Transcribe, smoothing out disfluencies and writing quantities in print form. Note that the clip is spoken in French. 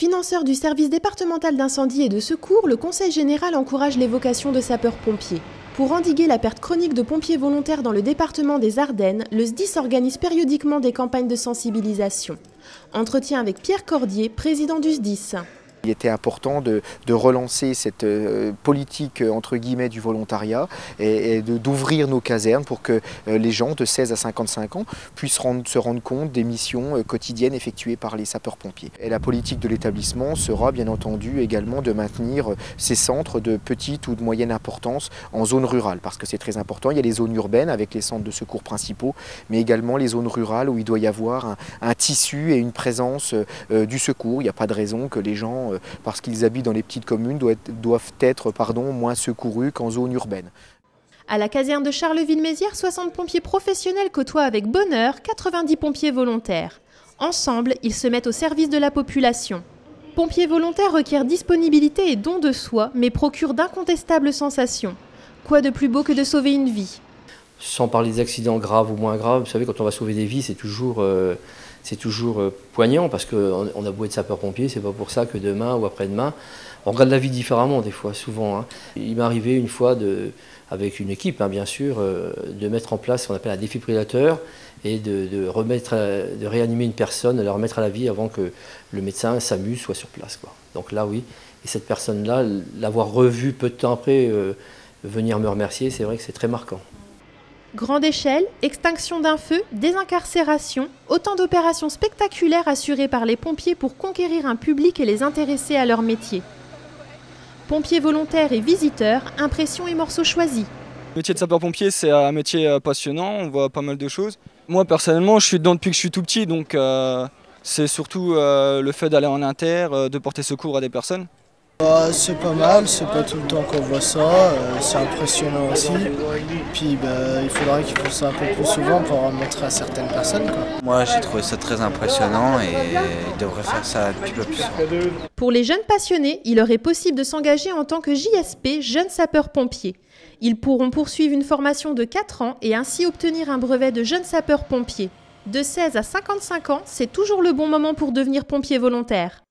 Financeur du service départemental d'incendie et de secours, le Conseil général encourage l'évocation de sapeurs-pompiers. Pour endiguer la perte chronique de pompiers volontaires dans le département des Ardennes, le SDIS organise périodiquement des campagnes de sensibilisation. Entretien avec Pierre Cordier, président du SDIS. Il était important de relancer cette politique entre guillemets du volontariat et d'ouvrir nos casernes pour que les gens de 16 à 55 ans puissent se rendre compte des missions quotidiennes effectuées par les sapeurs-pompiers. Et la politique de l'établissement sera bien entendu également de maintenir ces centres de petite ou de moyenne importance en zone rurale parce que c'est très important. Il y a les zones urbaines avec les centres de secours principaux mais également les zones rurales où il doit y avoir un tissu et une présence du secours. Il n'y a pas de raison que les gens parce qu'ils habitent dans les petites communes, doivent être moins secourus qu'en zone urbaine. À la caserne de Charleville-Mézières, 60 pompiers professionnels côtoient avec bonheur 90 pompiers volontaires. Ensemble, ils se mettent au service de la population. Pompiers volontaires requièrent disponibilité et don de soi, mais procurent d'incontestables sensations. Quoi de plus beau que de sauver une vie ? Sans parler des accidents graves ou moins graves, vous savez, quand on va sauver des vies, c'est toujours poignant parce qu'on a beau être sapeur-pompier, c'est pas pour ça que demain ou après-demain, on regarde la vie différemment des fois, souvent. Hein. Il m'est arrivé une fois, avec une équipe bien sûr, de mettre en place ce qu'on appelle un défibrillateur et de réanimer une personne, de la remettre à la vie avant que le médecin, SAMU, soit sur place, quoi. Donc là, oui. Et cette personne-là, l'avoir revue peu de temps après, venir me remercier, c'est vrai que c'est très marquant. Grande échelle, extinction d'un feu, désincarcération, autant d'opérations spectaculaires assurées par les pompiers pour conquérir un public et les intéresser à leur métier. Pompiers volontaires et visiteurs, impressions et morceaux choisis. Le métier de sapeur-pompier, c'est un métier passionnant, on voit pas mal de choses. Moi personnellement, je suis dedans depuis que je suis tout petit, donc c'est surtout le fait d'aller en inter, de porter secours à des personnes. C'est pas mal, c'est pas tout le temps qu'on voit ça, c'est impressionnant aussi. Puis il faudrait qu'ils fassent ça un peu plus souvent pour en montrer à certaines personnes, quoi. Moi j'ai trouvé ça très impressionnant et ils devraient faire ça un petit peu plus souvent. Pour les jeunes passionnés, il leur est possible de s'engager en tant que JSP, jeunes sapeurs-pompiers. Ils pourront poursuivre une formation de 4 ans et ainsi obtenir un brevet de jeunes sapeurs-pompiers. De 16 à 55 ans, c'est toujours le bon moment pour devenir pompier volontaire.